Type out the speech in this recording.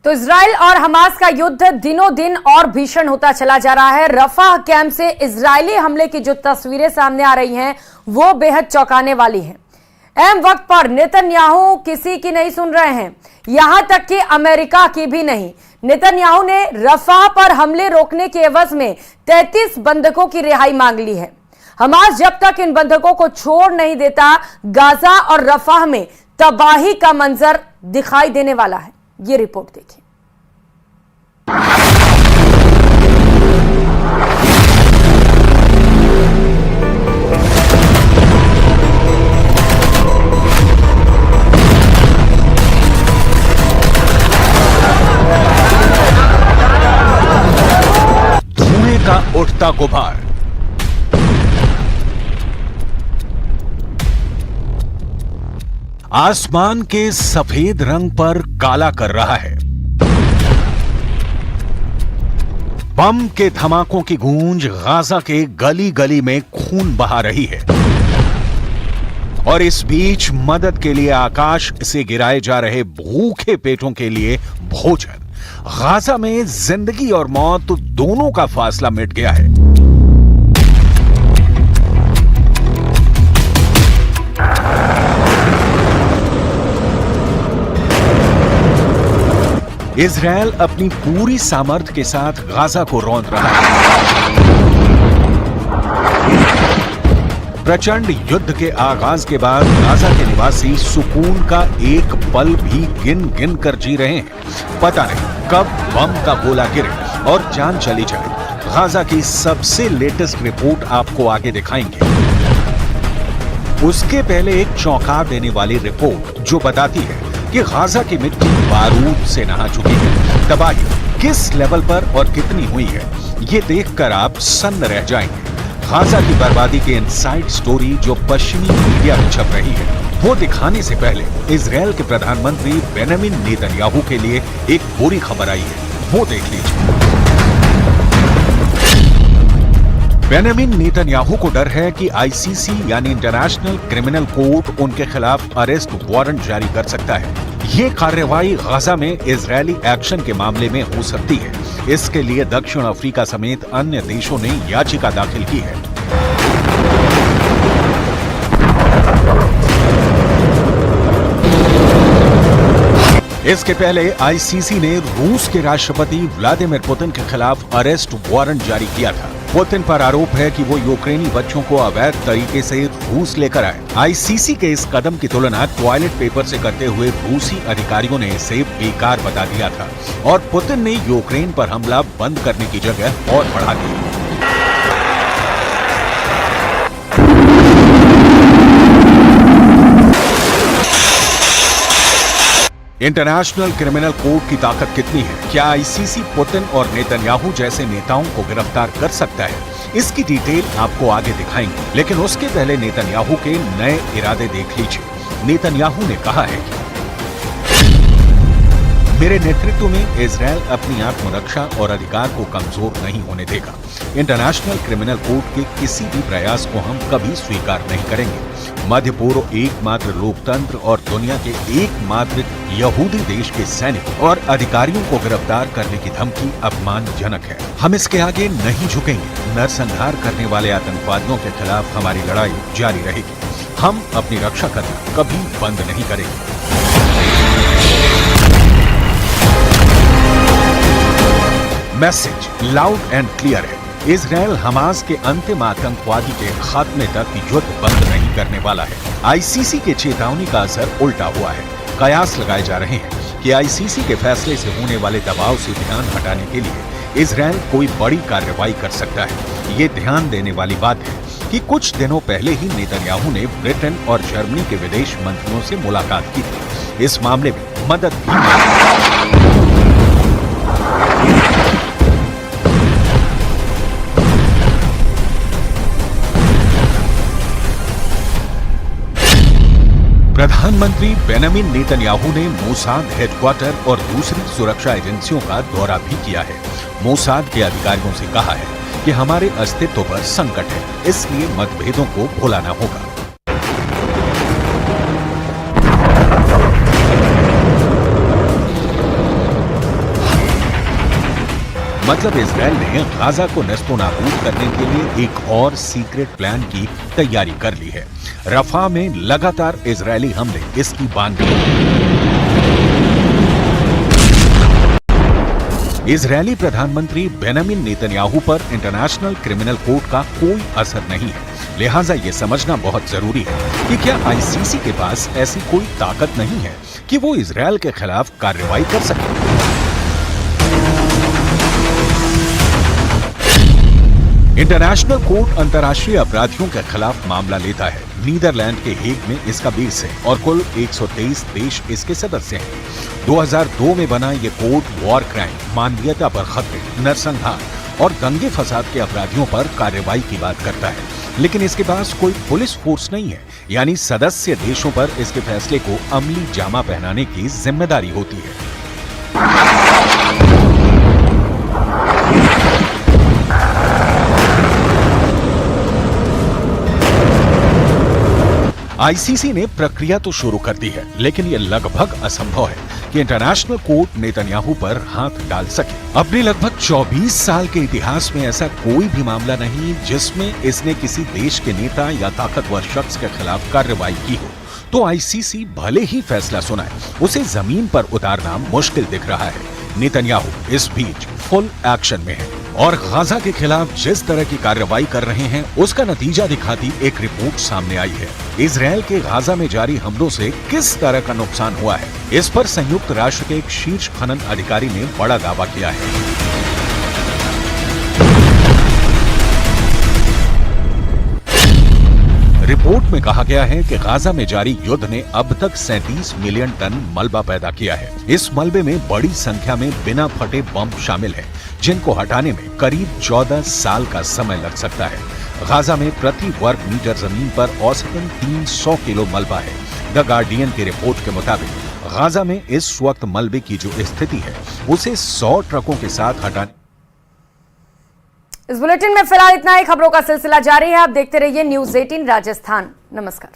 तो इजराइल और हमास का युद्ध दिनों दिन और भीषण होता चला जा रहा है। रफाह कैंप से इजरायली हमले की जो तस्वीरें सामने आ रही हैं वो बेहद चौंकाने वाली हैं। अहम वक्त पर नेतन्याहू किसी की नहीं सुन रहे हैं, यहां तक कि अमेरिका की भी नहीं। नेतन्याहू ने रफाह पर हमले रोकने के एवज में 33 बंधकों की रिहाई मांग ली है। हमास जब तक इन बंधकों को छोड़ नहीं देता, गाजा और रफाह में तबाही का मंजर दिखाई देने वाला है। ये रिपोर्ट देखिए। धुएं का उठता गुबार, आसमान के सफेद रंग पर काला कर रहा है। बम के धमाकों की गूंज गाजा के गली गली में खून बहा रही है और इस बीच मदद के लिए आकाश से गिराए जा रहे भूखे पेटों के लिए भोजन। गाजा में जिंदगी और मौत दोनों का फासला मिट गया है। इजरायल अपनी पूरी सामर्थ्य के साथ गाजा को रौंद रहा है। प्रचंड युद्ध के आगाज के बाद गाजा के निवासी सुकून का एक पल भी गिन गिन कर जी रहे हैं। पता नहीं कब बम का गोला गिरे और जान चली जाए। गाजा की सबसे लेटेस्ट रिपोर्ट आपको आगे दिखाएंगे। उसके पहले एक चौंका देने वाली रिपोर्ट जो बताती है कि गाजा की मिट्टी बारूद से नहा चुकी है। तबाही किस लेवल पर और कितनी हुई है, ये देखकर आप सन्न रह जाएंगे। गाजा की बर्बादी के इनसाइड स्टोरी जो पश्चिमी मीडिया में छप रही है, वो दिखाने से पहले इजरायल के प्रधानमंत्री बेंजामिन नेतन्याहू के लिए एक बुरी खबर आई है, वो देख लीजिए। बेंजामिन नेतन्याहू को डर है कि आईसीसी यानी इंटरनेशनल क्रिमिनल कोर्ट उनके खिलाफ अरेस्ट वारंट जारी कर सकता है। ये कार्रवाई गाजा में इजरायली एक्शन के मामले में हो सकती है। इसके लिए दक्षिण अफ्रीका समेत अन्य देशों ने याचिका दाखिल की है। इसके पहले आईसीसी ने रूस के राष्ट्रपति व्लादिमीर पुतिन के खिलाफ अरेस्ट वारंट जारी किया था। पुतिन पर आरोप है कि वो यूक्रेनी बच्चों को अवैध तरीके से रूस लेकर आए। आईसीसी के इस कदम की तुलना टॉयलेट पेपर से करते हुए रूसी अधिकारियों ने इसे बेकार बता दिया था और पुतिन ने यूक्रेन पर हमला बंद करने की जगह और बढ़ा दिया। इंटरनेशनल क्रिमिनल कोर्ट की ताकत कितनी है? क्या आईसीसी पुतिन और नेतन्याहू जैसे नेताओं को गिरफ्तार कर सकता है? इसकी डिटेल आपको आगे दिखाएंगे, लेकिन उसके पहले नेतन्याहू के नए इरादे देख लीजिए। नेतन्याहू ने कहा है कि मेरे नेतृत्व में इजरायल अपनी आत्मरक्षा और अधिकार को कमजोर नहीं होने देगा। इंटरनेशनल क्रिमिनल कोर्ट के किसी भी प्रयास को हम कभी स्वीकार नहीं करेंगे। मध्य पूर्व एकमात्र लोकतंत्र और दुनिया के एकमात्र यहूदी देश के सैनिक और अधिकारियों को गिरफ्तार करने की धमकी अपमानजनक है। हम इसके आगे नहीं झुकेंगे। नरसंहार करने वाले आतंकवादियों के खिलाफ हमारी लड़ाई जारी रहेगी। हम अपनी रक्षा करना कभी बंद नहीं करेंगे। मैसेज लाउड एंड क्लियर है। इजरायल हमास के अंतिम आतंकवादी के खात्मे तक युद्ध बंद नहीं करने वाला है। आईसीसी के चेतावनी का असर उल्टा हुआ है। कयास लगाए जा रहे हैं कि आईसीसी के फैसले से होने वाले दबाव से ध्यान हटाने के लिए इजरायल कोई बड़ी कार्रवाई कर सकता है। ये ध्यान देने वाली बात है कि कुछ दिनों पहले ही नेतन्याहू ने ब्रिटेन और जर्मनी के विदेश मंत्रियों से मुलाकात की थी। इस मामले में मदद भी प्रधानमंत्री बेंजामिन नेतन्याहू ने मोसाद हेडक्वार्टर और दूसरी सुरक्षा एजेंसियों का दौरा भी किया है। मोसाद के अधिकारियों से कहा है कि हमारे अस्तित्व पर संकट है, इसलिए मतभेदों को भुलाना होगा। मतलब इजराइल ने गाजा को नेस्तनाबूद करने के लिए एक और सीक्रेट प्लान की तैयारी कर ली है। रफा में लगातार इजरायली हमले इसकी बांधी। इजरायली प्रधानमंत्री बेंजामिन नेतन्याहू पर इंटरनेशनल क्रिमिनल कोर्ट का कोई असर नहीं है, लिहाजा ये समझना बहुत जरूरी है कि क्या आईसीसी के पास ऐसी कोई ताकत नहीं है कि वो इजरायल के खिलाफ कार्रवाई कर सके। इंटरनेशनल कोर्ट अंतर्राष्ट्रीय अपराधियों के खिलाफ मामला लेता है। नीदरलैंड के हेग में इसका बेस है और कुल 123 देश इसके सदस्य हैं। 2002 में बना ये कोर्ट वॉर क्राइम, मानवीयता पर खतरे, नरसंहार और दंगे फसाद के अपराधियों पर कार्रवाई की बात करता है, लेकिन इसके पास कोई पुलिस फोर्स नहीं है, यानी सदस्य देशों पर इसके फैसले को अमली जामा पहनाने की जिम्मेदारी होती है। आईसीसी ने प्रक्रिया तो शुरू कर दी है, लेकिन यह लगभग असंभव है कि इंटरनेशनल कोर्ट नेतन्याहू पर हाथ डाल सके। अपने लगभग 24 साल के इतिहास में ऐसा कोई भी मामला नहीं जिसमें इसने किसी देश के नेता या ताकतवर शख्स के खिलाफ कार्रवाई की हो। तो आईसीसी भले ही फैसला सुनाए, उसे जमीन पर उतारना मुश्किल दिख रहा है। नेतन्याहू इस बीच फुल एक्शन में है और गाजा के खिलाफ जिस तरह की कार्रवाई कर रहे हैं उसका नतीजा दिखाती एक रिपोर्ट सामने आई है। इजरायल के गाजा में जारी हमलों से किस तरह का नुकसान हुआ है, इस पर संयुक्त राष्ट्र के एक शीर्ष खनन अधिकारी ने बड़ा दावा किया है। रिपोर्ट में कहा गया है कि गाजा में जारी युद्ध ने अब तक 37 मिलियन टन मलबा पैदा किया है। इस मलबे में बड़ी संख्या में बिना फटे बम शामिल हैं, जिनको हटाने में करीब 14 साल का समय लग सकता है। गाजा में प्रति वर्ग मीटर जमीन पर औसतन 300 किलो मलबा है। द गार्डियन की रिपोर्ट के मुताबिक गाजा में इस वक्त मलबे की जो स्थिति है उसे 100 ट्रकों के साथ हटाने। इस बुलेटिन में फिलहाल इतना ही। खबरों का सिलसिला जारी है, आप देखते रहिए न्यूज़ 18 राजस्थान। नमस्कार।